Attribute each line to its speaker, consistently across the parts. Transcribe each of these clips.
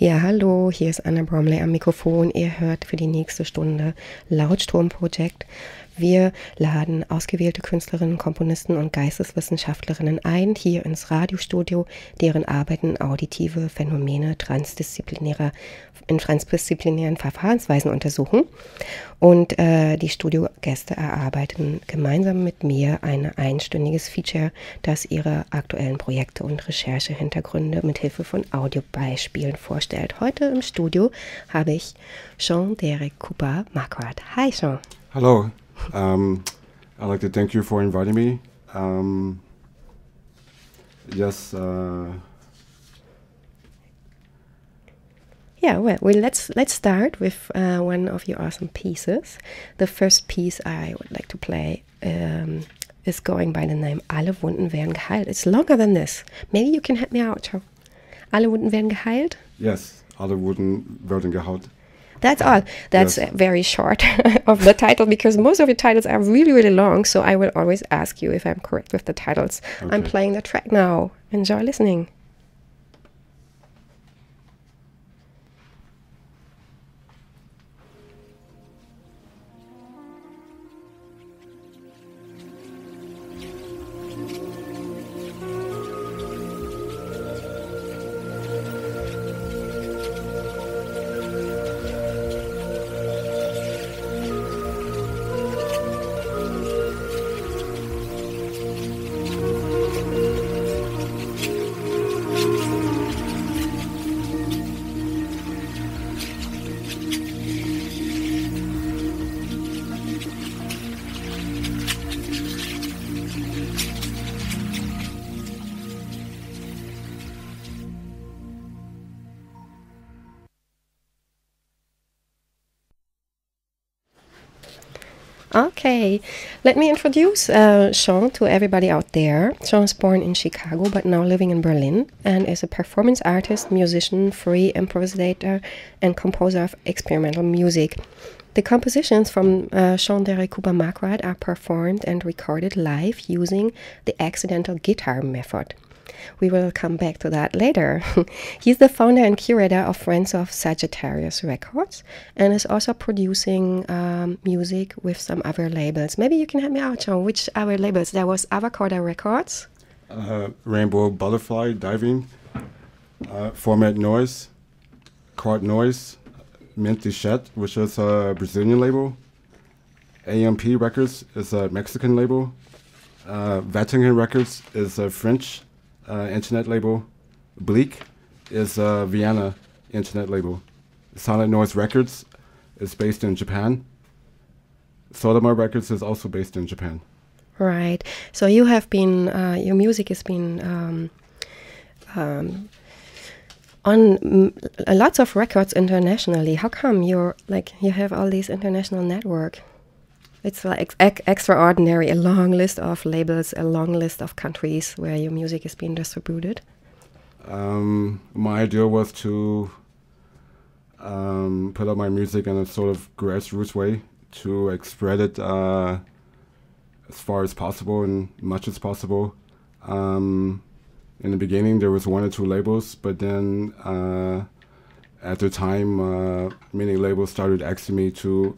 Speaker 1: Ja, hallo, hier ist Anna Bromley am Mikrofon. Ihr hört für die nächste Stunde Lautstrom-Projekt. Wir laden ausgewählte Künstlerinnen, Komponisten und Geisteswissenschaftlerinnen ein, hier ins Radiostudio, deren Arbeiten auditive Phänomene in transdisziplinären Verfahrensweisen untersuchen. Und die Studiogäste erarbeiten gemeinsam mit mir ein einstündiges Feature, das ihre aktuellen Projekte und Recherchehintergründe mit Hilfe von Audiobeispielen vorstellt. Heute im Studio habe ich Derrick Marquardt. Hi, Jean.
Speaker 2: Hello. I'd like to thank you for inviting me. Yes.
Speaker 1: Yeah, well, let's start with one of your awesome pieces. The first piece I would like to play is going by the name Alle Wunden werden geheilt. It's longer than this. Maybe you can help me out, Joe. Alle Wunden werden geheilt?
Speaker 2: Yes, alle Wunden werden geheilt.
Speaker 1: That's all. That's
Speaker 2: yes.
Speaker 1: Very short of the title, because most of your titles are really, really long, so I will always ask you if I'm correct with the titles. Okay. I'm playing the track now. Enjoy listening. Okay, let me introduce Jean to everybody out there. Jean is born in Chicago but now living in Berlin and is a performance artist, musician, free improvisator and composer of experimental music. The compositions from Derrick Marquardt are performed and recorded live using the accidental guitar method. We will come back to that later. He's the founder and curator of Friends of Sagittarius Records and is also producing music with some other labels. Maybe you can help me out, John. Which other labels? There was Avocado Records.
Speaker 2: Rainbow Butterfly Diving, Format Noise, Cart Noise, Mhz, which is a Brazilian label. AMP Records is a Mexican label. Vattingen Records is a French internet label. Bleak is a Vienna internet label. Silent Noise Records is based in Japan. Sodoma Records is also based in Japan.
Speaker 1: Right. So you have been, your music has been on lots of records internationally. How come you have all these international network? It's like extraordinary, a long list of labels, a long list of countries where your music is being distributed.
Speaker 2: My idea was to put out my music in a sort of grassroots way, to spread it as far as possible and much as possible. In the beginning, there was 1 or 2 labels, but then at the time, many labels started asking me to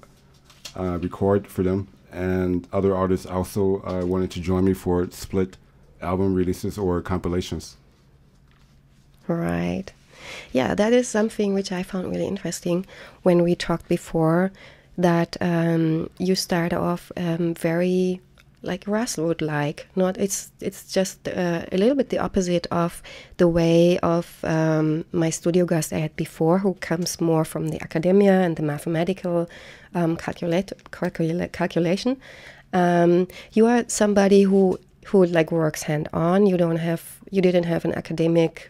Speaker 2: record for them, and other artists also wanted to join me for split album releases or compilations.
Speaker 1: Right. Yeah, that is something which I found really interesting when we talked before, that you start off very like grassroots-like. It's just a little bit the opposite of the way of my studio guest I had before, who comes more from the academia and the mathematical calculation. You are somebody who like works hand-on. You didn't have an academic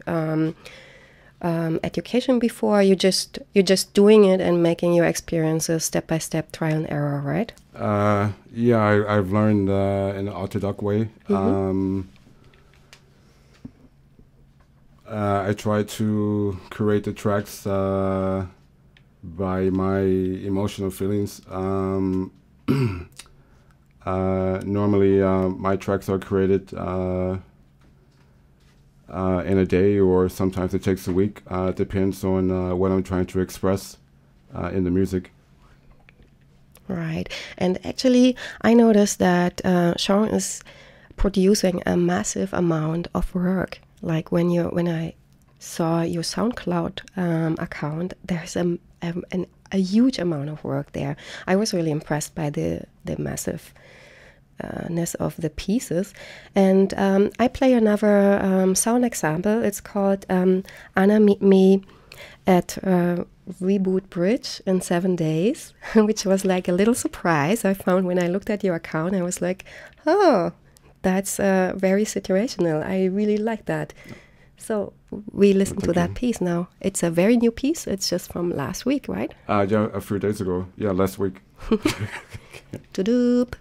Speaker 1: education before. You're just doing it and making your experiences step by step, trial and error, right?
Speaker 2: Yeah, I've learned in an orthodox way.
Speaker 1: Mm-hmm.
Speaker 2: I try to create the tracks by my emotional feelings. Normally, my tracks are created in a day, or sometimes it takes a week. It depends on what I'm trying to express in the music.
Speaker 1: Right. And actually, I noticed that Sean is producing a massive amount of work. Like when I saw your SoundCloud account, there's a huge amount of work there. I was really impressed by the massiveness of the pieces. And I play another sound example. It's called Anna Meet Me at Reboot Bridge in 7 days, which was like a little surprise I found when I looked at your account. I was like, oh, that's very situational. I really like that. So we listen to that piece now. It's a very new piece. It's just from last week, right?
Speaker 2: Yeah, a few days ago. Yeah, last week.
Speaker 1: To-doop.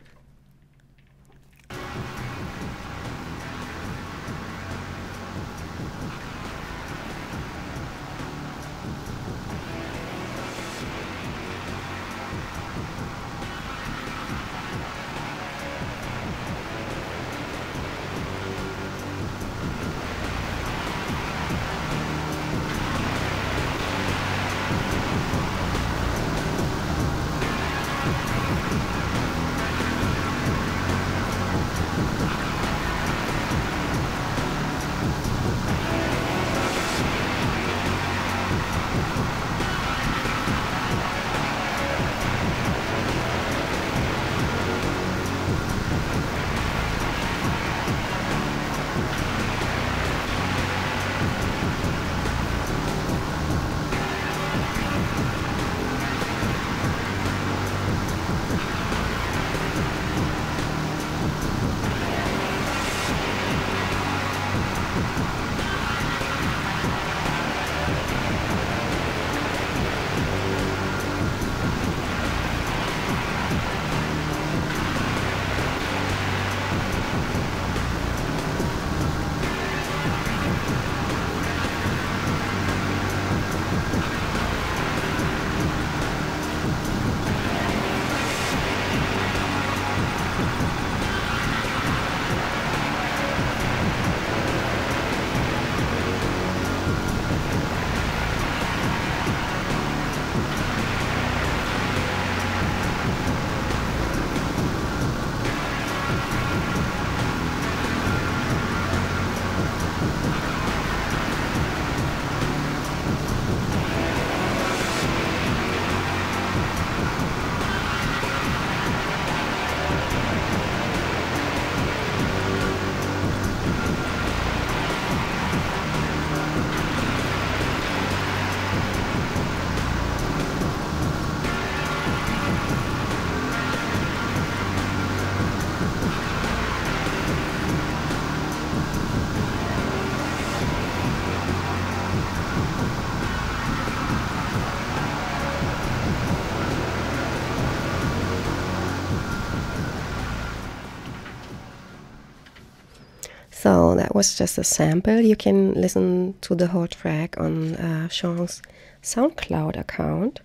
Speaker 1: So that was just a sample. You can listen to the whole track on Sean's SoundCloud account.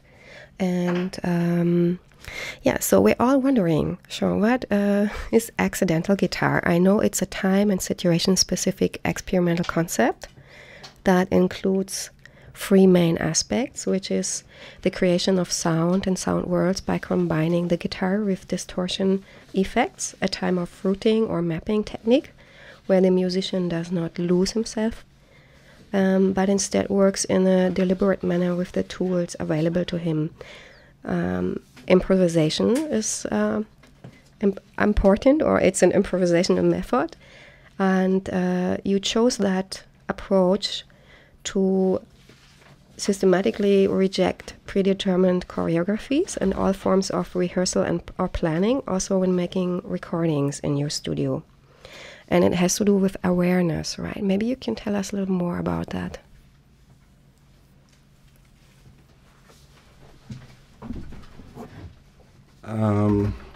Speaker 1: And yeah, so we're all wondering, Sean, what is accidental guitar? I know it's a time and situation specific experimental concept that includes three main aspects, which is the creation of sound and sound worlds by combining the guitar with distortion effects, a time of routing or mapping technique, where the musician does not lose himself, but instead works in a deliberate manner with the tools available to him. Improvisation is important, or it's an improvisational method, and you chose that approach to systematically reject predetermined choreographies and all forms of rehearsal or planning, also when making recordings in your studio. And it has to do with awareness, right? Maybe you can tell us a little more about that.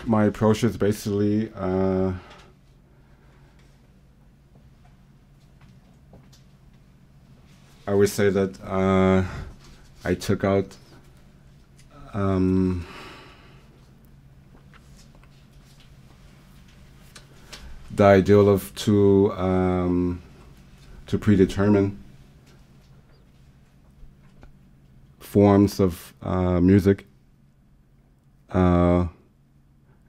Speaker 2: My approach is basically I would say that I took out the ideal of two to predetermine forms of music and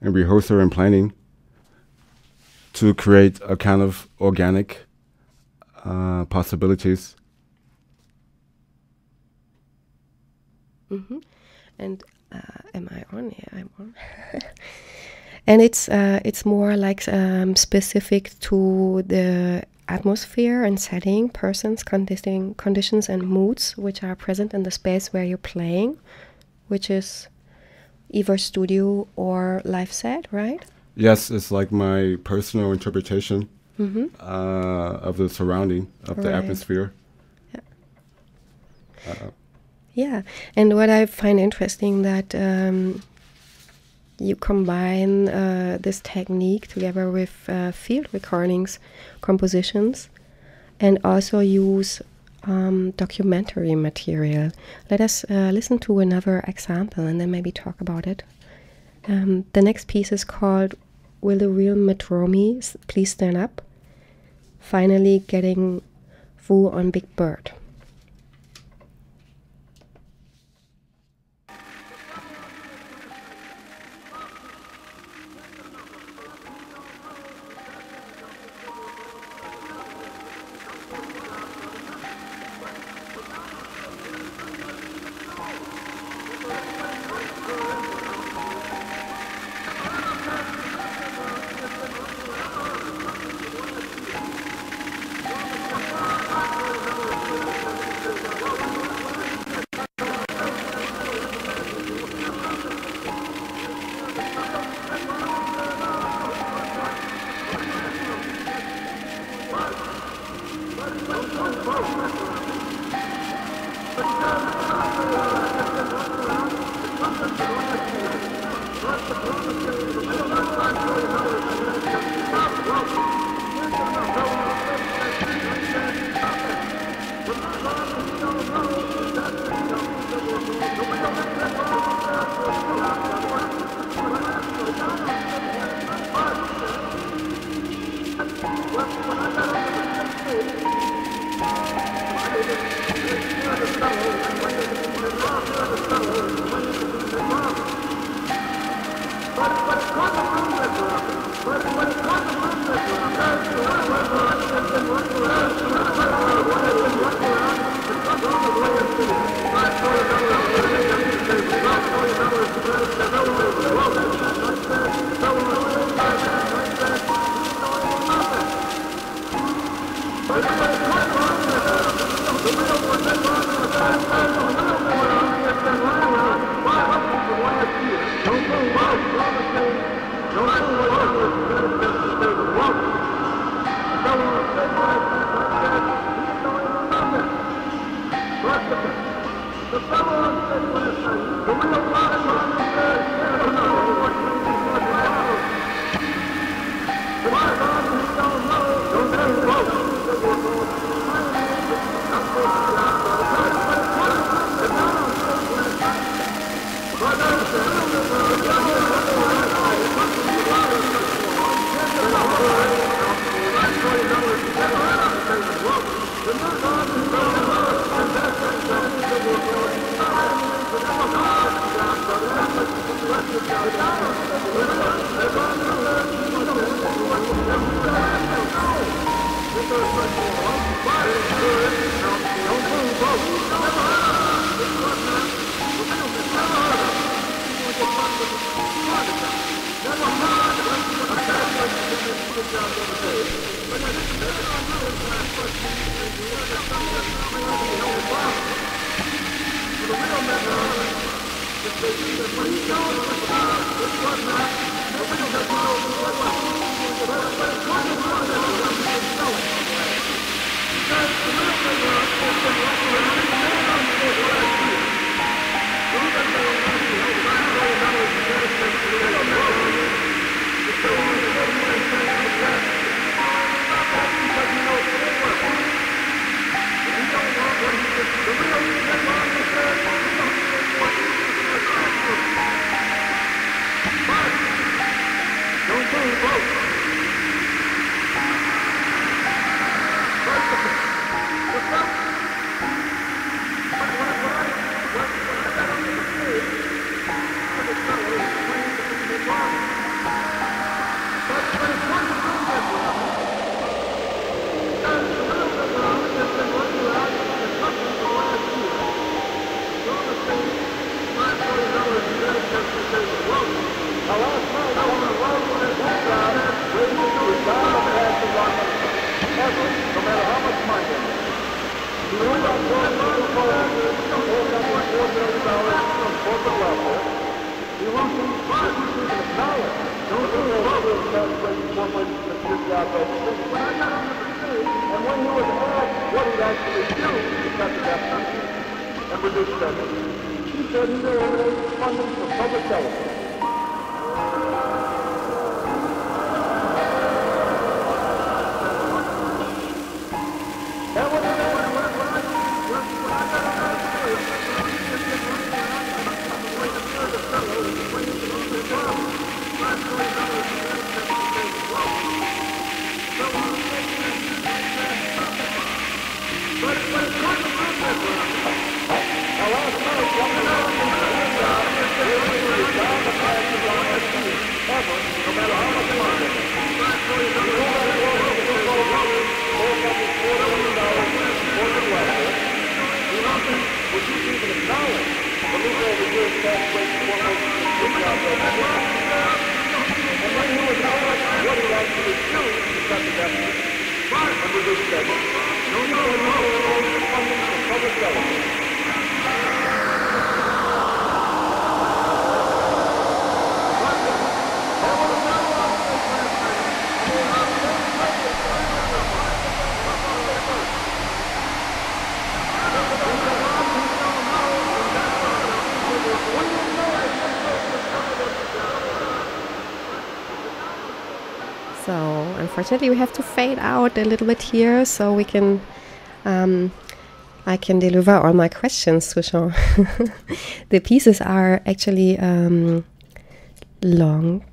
Speaker 2: rehearsal and planning to create a kind of organic possibilities.
Speaker 1: Mm-hmm. And am I on? Yeah, I'm on. And it's more like specific to the atmosphere and setting, persons, conditions and moods which are present in the space where you're playing, which is either studio or live set, right?
Speaker 2: Yes, it's like my personal interpretation of the surrounding, of the atmosphere.
Speaker 1: Yeah. Yeah, and what I find interesting that you combine this technique together with field recordings, compositions, and also use documentary material. Let us listen to another example and then maybe talk about it. The next piece is called "Will the Real Metronomy Please Stand Up?" Finally getting through on Big Bird.
Speaker 3: this job register. When I got on the machine, and when he was asked what he'd actually do to cut the deficit and reduce spending, he said he would eliminate funding for public television. That was the day when I got on the machine, he just didn't want to wait a year to settle when he could lose his job. $5 million But it's talking about that, now last night, coming out of the job, they were down the path of RSC, ever, no matter how much money. You know that it was a little lower, both up to $4 million for the weather. You know, would you even acknowledge the move over years tax rate for what was job register? And when he was asked what he actually do to cut the deficit and reduce spending, no, funding for public television.
Speaker 1: So unfortunately we have to fade out a little bit here so we can I can deliver all my questions to Jean. The pieces are actually long,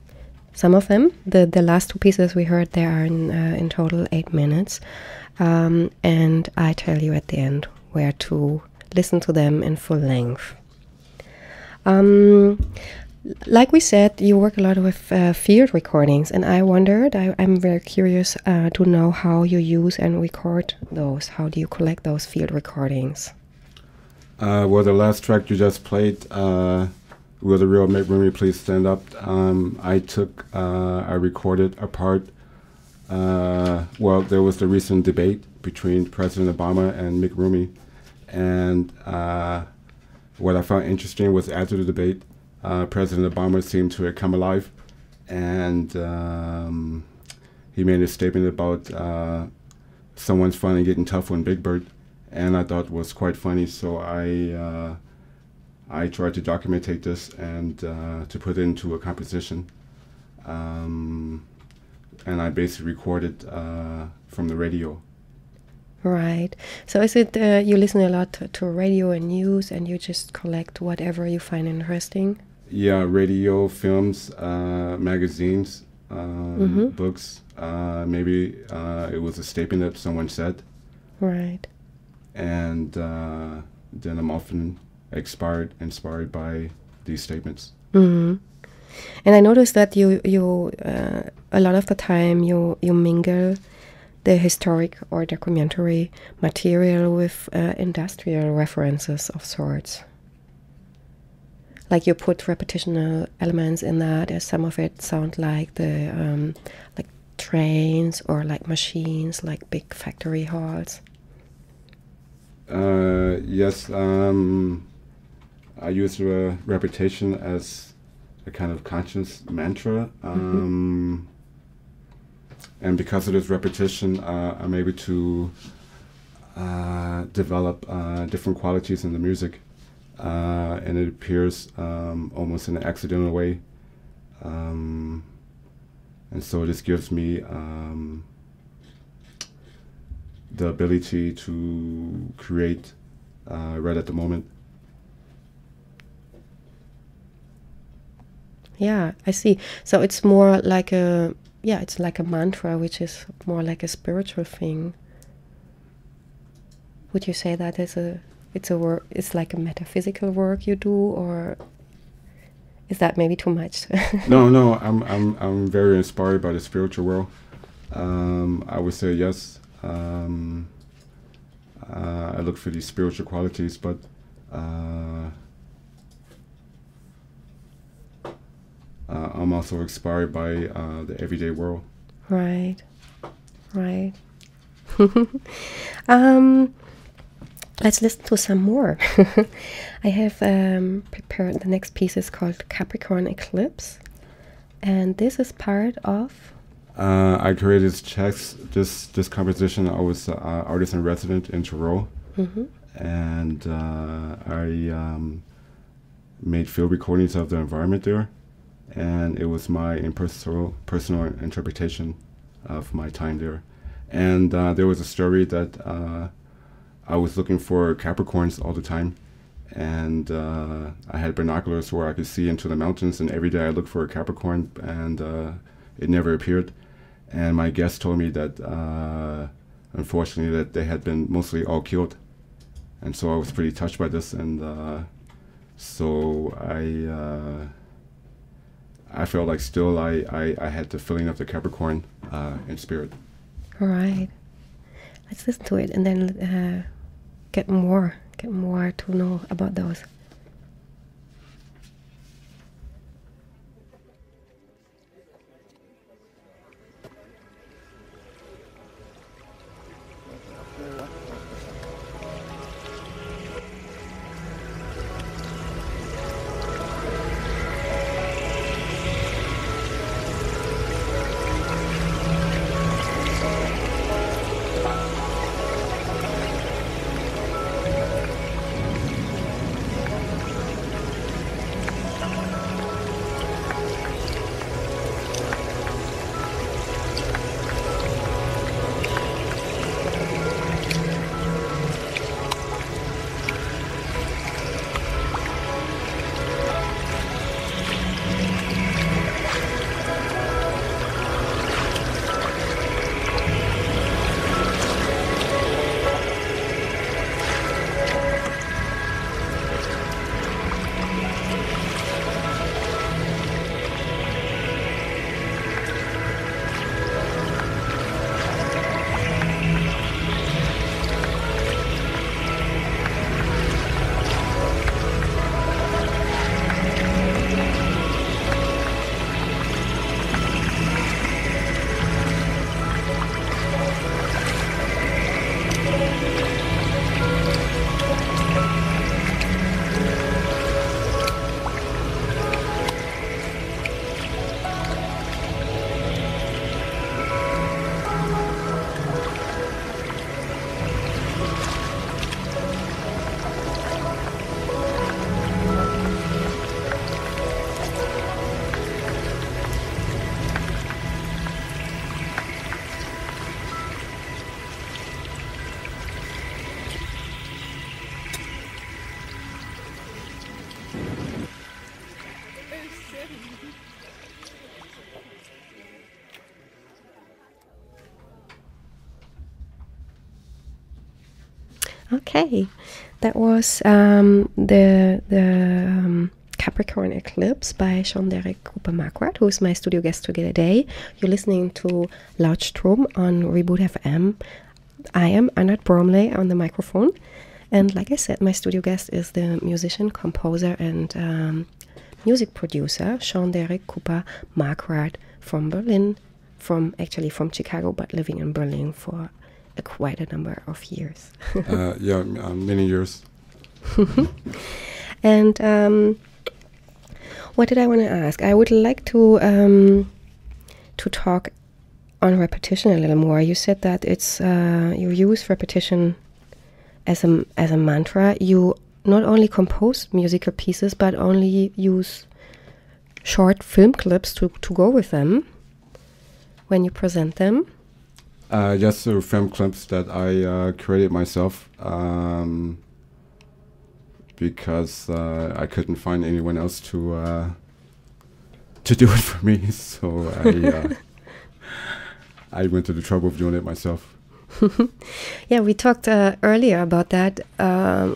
Speaker 1: some of them. The last two pieces we heard, they are in total 8 minutes. And I tell you at the end where to listen to them in full length. Like we said, you work a lot with field recordings, and I wondered, I'm very curious to know how you use and record those. How do you collect those field recordings?
Speaker 2: Well, the last track you just played, Will the Real Mhz Please Stand Up, I recorded a part. Well, there was the recent debate between President Obama and Mhz, and what I found interesting was after the debate, President Obama seemed to have come alive, and he made a statement about someone's finally getting tough on Big Bird, and I thought was quite funny. So I tried to documentate this and to put it into a composition, and I basically recorded from the radio.
Speaker 1: Right. So is it you listen a lot to radio and news, and you just collect whatever you find interesting?
Speaker 2: Yeah, radio, films, magazines, books. Maybe it was a statement that someone said.
Speaker 1: Right.
Speaker 2: And then I'm often inspired by these statements.
Speaker 1: Mm-hmm. And I noticed that you a lot of the time you mingle the historic or documentary material with industrial references of sorts. Like you put repetitional elements in that, as some of it sound like the like trains or like machines, like big factory halls.
Speaker 2: Yes, I use repetition as a kind of conscious mantra. And because of this repetition, I'm able to develop different qualities in the music. And it appears almost in an accidental way. And so this gives me the ability to create right at the moment.
Speaker 1: Yeah, I see. So it's more like it's like a mantra, which is more like a spiritual thing. Would you say that it's a work? It's like a metaphysical work you do, or is that maybe too much?
Speaker 2: No. I'm very inspired by the spiritual world. I would say yes. I look for these spiritual qualities, but I'm also inspired by the everyday world.
Speaker 1: Right. Let's listen to some more. I have prepared, the next piece is called Capricorn Eclipse, and this is part of...
Speaker 2: I created this composition. I was artist in resident in Tyrol, and I made field recordings of the environment there, and it was my personal interpretation of my time there. And there was a story that I was looking for Capricorns all the time, and I had binoculars where I could see into the mountains, and every day I looked for a Capricorn, and it never appeared. And my guest told me that unfortunately that they had been mostly all killed, and so I was pretty touched by this, and so I felt like still I had the feeling of the Capricorn in spirit.
Speaker 1: All right, let's listen to it and then get more to know about those. Okay, that was the Capricorn Eclipse by Derrick Marquardt, who's my studio guest today. You're listening to Lautstrom on Reboot FM. I am Mhz Berlin on the microphone, and like I said, my studio guest is the musician, composer, and music producer Derrick Marquardt from Berlin, from Chicago, but living in Berlin for quite a number of years.
Speaker 2: Many years.
Speaker 1: And what did I want to ask? I would like to talk on repetition a little more. You said that it's you use repetition as a mantra. You not only compose musical pieces, but only use short film clips to go with them when you present them.
Speaker 2: Yes, there were film clips that I created myself because I couldn't find anyone else to do it for me. So I went to the trouble of doing it myself.
Speaker 1: Yeah, we talked earlier about that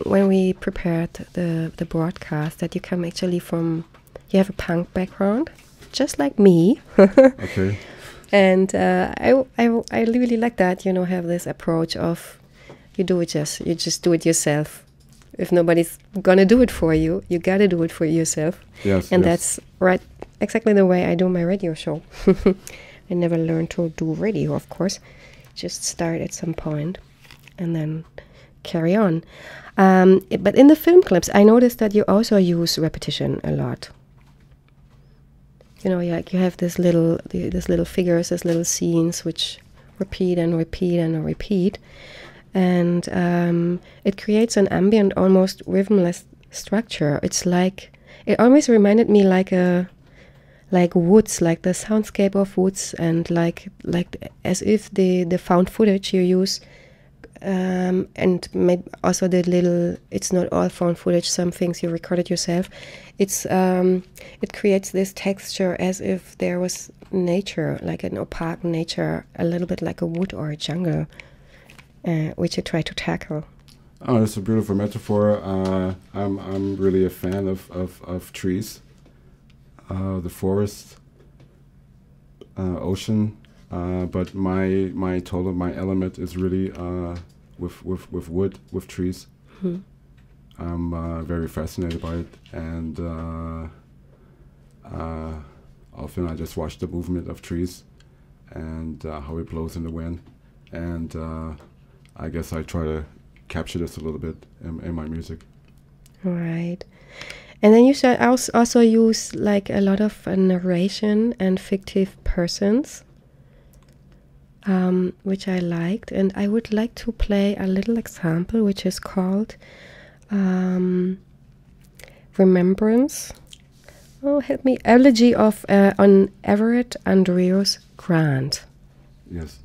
Speaker 1: when we prepared the broadcast, that you come actually from, you have a punk background, just like me.
Speaker 2: Okay.
Speaker 1: And I really like that, have this approach of you just do it yourself. If nobody's gonna do it for you, you gotta do it for yourself.
Speaker 2: Yes.
Speaker 1: And that's right, exactly the way I do my radio show. I never learned to do radio, of course. Just start at some point and then carry on. But in the film clips, I noticed that you also use repetition a lot. you know, like you have this little figures, these little scenes which repeat and repeat and repeat, and it creates an ambient, almost rhythmless structure. It's like, it always reminded me like woods, like the soundscape of woods, and like as if the found footage you use, and maybe also the little, it's not all found footage, some things you recorded yourself. It's it creates this texture as if there was nature, like an opaque nature, a little bit like a wood or a jungle, which you try to tackle.
Speaker 2: Oh, that's a beautiful metaphor. I'm really a fan of trees, the forest, ocean, but my element is really with wood, with trees. Mm-hmm. I'm very fascinated by it, and often I just watch the movement of trees and how it blows in the wind, and I guess I try to capture this a little bit in my music.
Speaker 1: Right. And then you should also use like a lot of narration and fictive persons, which I liked. And I would like to play a little example, which is called Remembrance. Oh, help me. Elegy of on Everett Andrews Grant.
Speaker 2: Yes.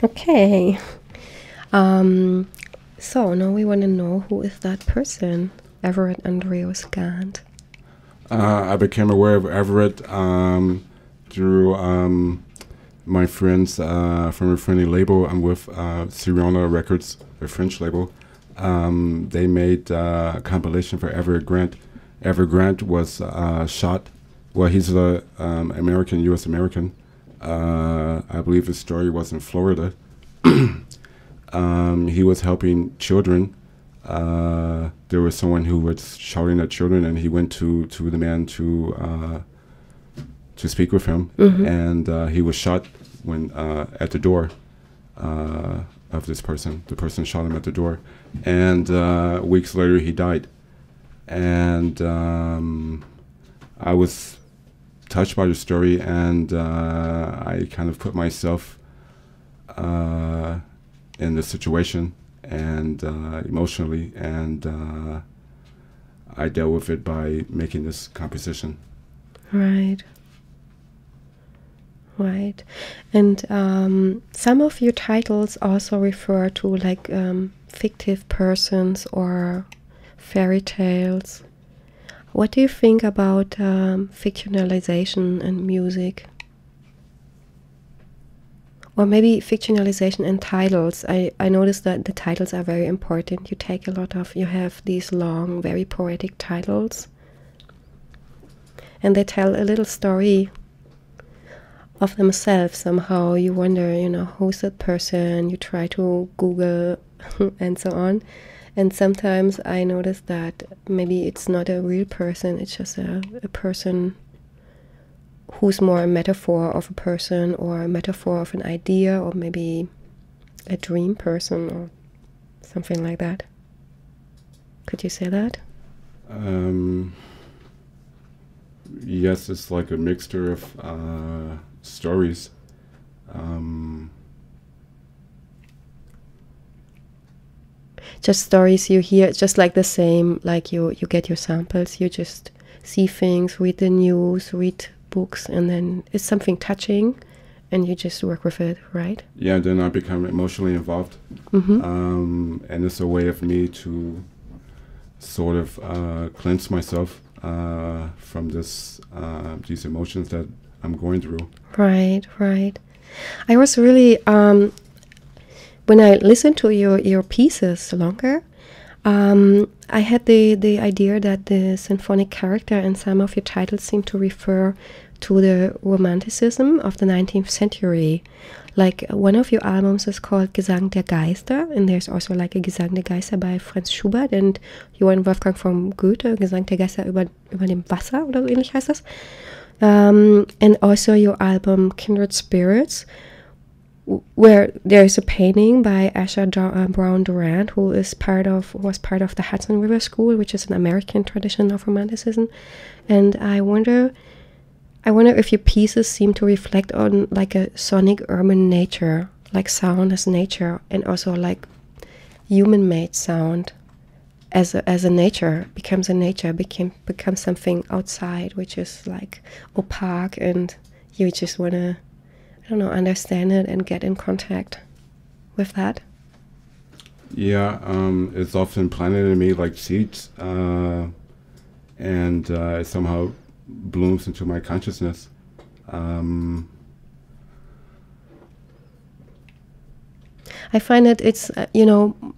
Speaker 1: Okay. So now we want to know, who is that person, Everett Andreas Gant?
Speaker 2: I became aware of Everett through my friends from a friendly label. I'm with Siriona Records, a French label. They made a compilation for Everett Grant. Everett Grant was shot. Well, he's a American, U.S. American. I believe his story was in Florida. He was helping children. There was someone who was shouting at children, and he went to the man to speak with him, and he was shot when at the door of this person. The person shot him at the door, and weeks later he died. And I was touched by the story, and I kind of put myself in the situation, and emotionally, and I dealt with it by making this composition.
Speaker 1: Right. Right. And some of your titles also refer to like fictive persons or fairy tales. What do you think about fictionalization in music? Or maybe fictionalization in titles. I noticed that the titles are very important. You have these long, very poetic titles. And they tell a little story of themselves somehow. You wonder, who's that person? You try to Google and so on. And sometimes I notice that maybe it's not a real person, it's just a person who's more a metaphor of a person, or a metaphor of an idea, or maybe a dream person, or something like that. Could you say that?
Speaker 2: Yes, it's like a mixture of stories.
Speaker 1: Just stories you hear, just like the same, like you get your samples, you just see things, read the news, read books, and then it's something touching, and you just work with it, right?
Speaker 2: Yeah, then I become emotionally involved. And it's a way of me to sort of cleanse myself from these emotions that I'm going through. Right.
Speaker 1: I was really, when I listened to your pieces longer, I had the idea that the symphonic character in some of your titles seem to refer to the Romanticism of the 19th century. Like one of your albums is called Gesang der Geister, and there's also like a Gesang der Geister by Franz Schubert and Johann Wolfgang von Goethe, Gesang der Geister über dem Wasser oder so ähnlich heißt das. And also your album Kindred Spirits, where there is a painting by Asher Brown Durant, who was part of the Hudson River School, which is an American tradition of Romanticism. And I wonder if your pieces seem to reflect on like a sonic urban nature, like sound as nature, and also like human-made sound as a nature, becomes something outside, which is like opaque, and you just want to, I don't know, understand it and get in contact with that.
Speaker 2: Yeah, it's often planted in me like seeds, and it somehow blooms into my consciousness.
Speaker 1: I find that it's,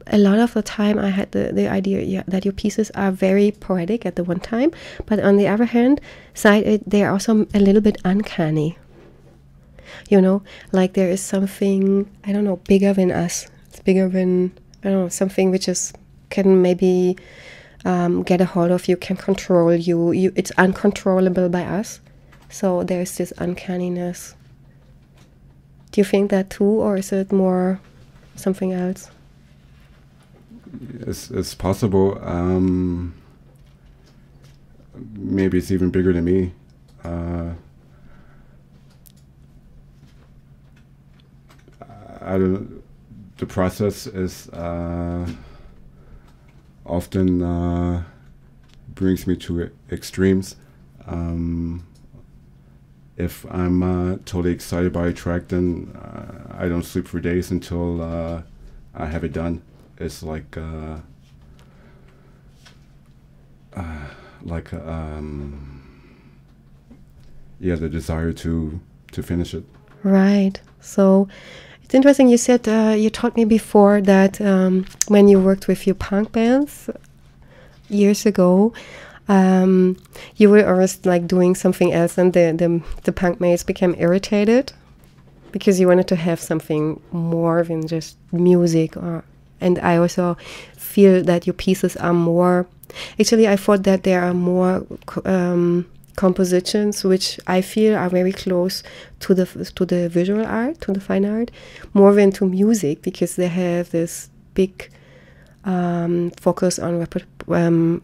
Speaker 1: a lot of the time I had the idea that your pieces are very poetic at the one time, but on the other hand side, they are also a little bit uncanny. Like there is something, I don't know, bigger than us. It's bigger than, I don't know, something which can maybe get a hold of you, can control you. It's uncontrollable by us. So there's this uncanniness. Do you think that too, or is it more something else?
Speaker 2: It's possible. Maybe it's even bigger than me. The process is often brings me to extremes. if I'm totally excited by a track, then I don't sleep for days until I have it done. It's like the desire to finish it.
Speaker 1: Right. So it's interesting. You said you told me before that when you worked with your punk bands years ago, you were always like doing something else, and the punk mates became irritated because you wanted to have something more than just music. And I also feel that your pieces are more. Actually, I thought that there are more compositions which I feel are very close to the visual art, to the fine art, more than to music, because they have this big focus on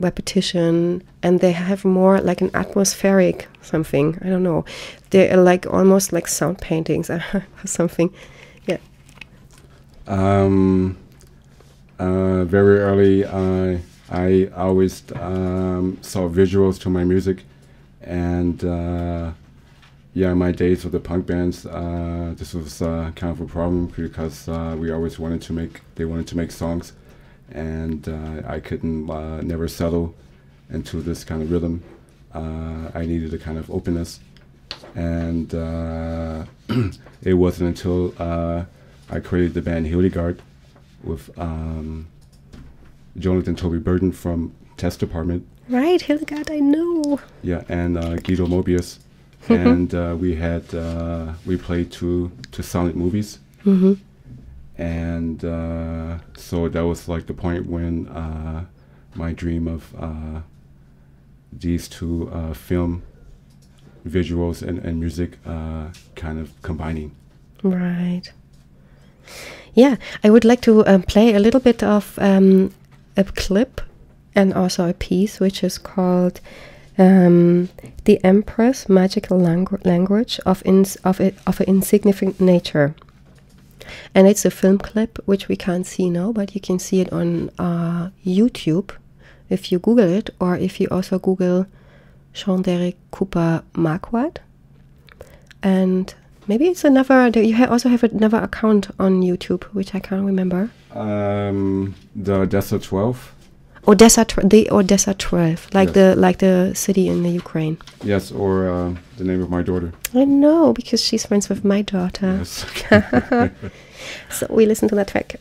Speaker 1: repetition, and they have more like an atmospheric something. I don't know. They're like almost like sound paintings or something. Yeah.
Speaker 2: Very early, I always saw visuals to my music, and my days with the punk bands, this was kind of a problem because we always wanted to make songs, and I couldn't never settle into this kind of rhythm. I needed a kind of openness, and it wasn't until I created the band Hildegard with Jonathan Toby Burden from Test Department.
Speaker 1: Right, Hildegard, I know.
Speaker 2: Yeah, and Guido Mobius. And we played to silent movies.
Speaker 1: Mm-hmm.
Speaker 2: And so that was like the point when my dream of these two film visuals and music kind of combining.
Speaker 1: Right. Yeah, I would like to play a little bit of a clip and also a piece which is called "The Empress: Magical Language of an Insignificant Nature," and it's a film clip which we can't see now, but you can see it on YouTube if you Google it, or if you also Google Derrick Cooper Marquardt. And maybe it's another. You also have another account on YouTube, which I can't remember.
Speaker 2: The Odessa 12.
Speaker 1: The Odessa 12, like
Speaker 2: yes.
Speaker 1: the city in the Ukraine.
Speaker 2: Yes, or the name of my daughter.
Speaker 1: I know, because she's friends with my daughter.
Speaker 2: Yes.
Speaker 1: So we listen to that track.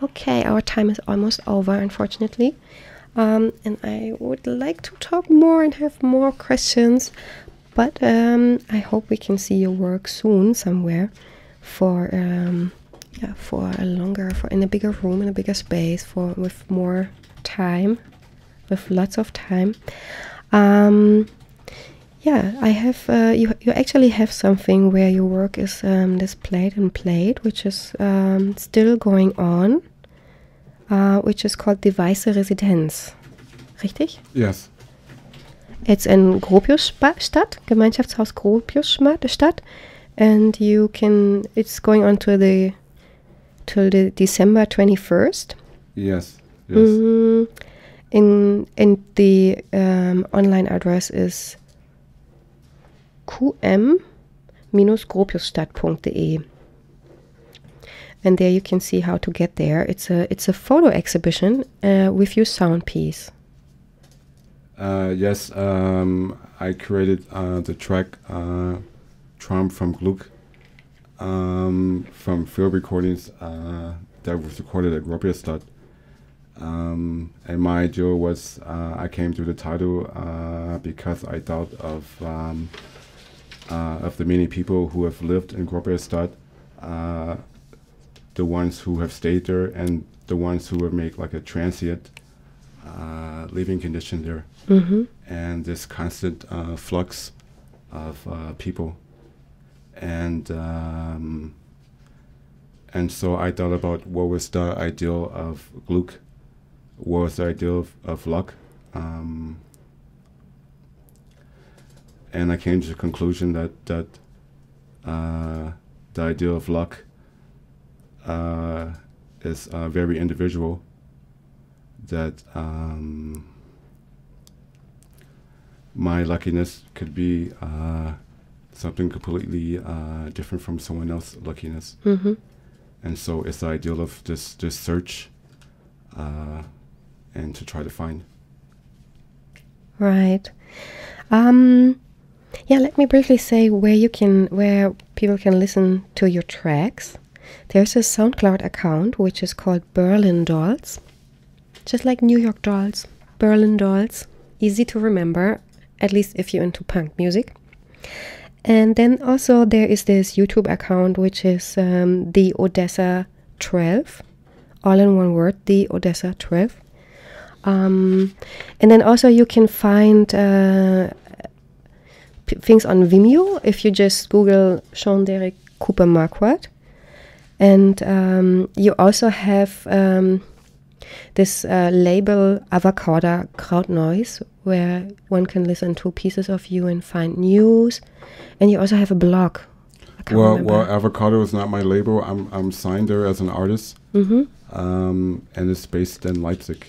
Speaker 1: Okay, our time is almost over, unfortunately. And I would like to talk more and have more questions, but I hope we can see your work soon somewhere for in a bigger room, in a bigger space, with more time, with lots of time. Yeah, I have. You actually have something where your work is displayed and played, which is still going on, which is called die Weiße Residenz. Richtig?
Speaker 2: Yes.
Speaker 1: It's in Gropiusstadt, Gemeinschaftshaus Gropiusstadt, and it's going on till the December 21st.
Speaker 2: Yes. Yes.
Speaker 1: And the online address is qm-gropiusstadt.de. And there you can see how to get there. It's a photo exhibition with your sound piece.
Speaker 2: Yes, I created the track Traum from Gluck from field recordings that was recorded at Gropiusstadt. And my idea was I came to the title because I thought of the many people who have lived in Gropiusstadt, the ones who have stayed there and the ones who have made like a transient living condition there.
Speaker 1: Mm-hmm.
Speaker 2: And this constant flux of people. And so I thought about what was the ideal of Gluck, what was the ideal of luck. And I came to the conclusion that the ideal of luck is very individual, that my luckiness could be something completely different from someone else's luckiness.
Speaker 1: Mm-hmm.
Speaker 2: And so it's the ideal of this search and to try to find.
Speaker 1: Right. Yeah, let me briefly say where people can listen to your tracks. There's a SoundCloud account which is called Berlin Dolls, just like New York Dolls. Berlin Dolls, easy to remember, at least if you're into punk music. And then also there is this YouTube account which is the Odessa 12, all in one word, the Odessa 12. And then also you can find things on Vimeo if you just Google Derrick Cooper Marquardt. And you also have this label Avocado Crowd Noise, where one can listen to pieces of you and find news. And you also have a blog.
Speaker 2: Well, Avocado is not my label. I'm signed there as an artist.
Speaker 1: Mm-hmm.
Speaker 2: And it's based in Leipzig.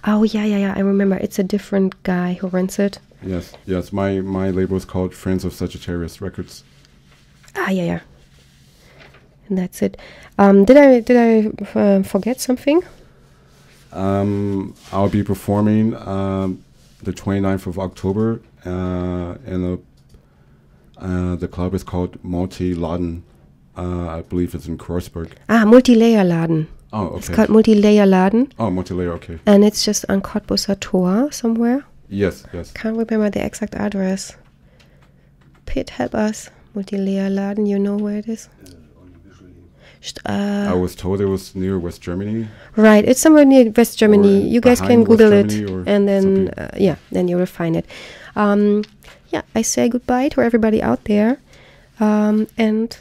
Speaker 1: Oh, yeah, I remember. It's a different guy who runs it.
Speaker 2: Yes. My label is called Friends of Sagittarius Records.
Speaker 1: Ah, yeah. And that's it. Did I forget something?
Speaker 2: I'll be performing the 29th of October in the club is called Multi-Laden. I believe it's in Kreuzberg.
Speaker 1: Multi-Layer Laden.
Speaker 2: Oh, okay.
Speaker 1: It's called Multi-Layer Laden.
Speaker 2: Oh, Multi-Layer, okay.
Speaker 1: And it's just on Cottbusser Tor somewhere.
Speaker 2: Yes.
Speaker 1: Can't remember the exact address. Pete, help us. Multi-Layer Laden, you know where it is?
Speaker 2: I was told it was near West Germany.
Speaker 1: Right, it's somewhere near West Germany. You guys can Google it, and then then you will find it. I say goodbye to everybody out there, and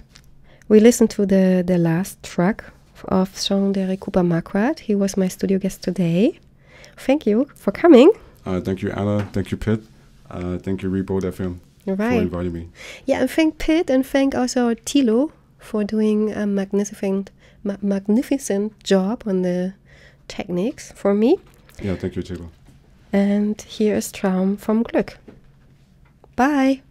Speaker 1: we listened to the last track of Derrick Cooper Marquardt. He was my studio guest today. Thank you for coming.
Speaker 2: Thank you, Anna. Thank you, Pitt. Thank you, Rebootfm, for inviting me.
Speaker 1: Yeah, and thank Pitt, and thank also Thilo for doing a magnificent job on the techniques for me.
Speaker 2: Yeah, thank you, Thilo.
Speaker 1: And here is Traum from Glück. Bye.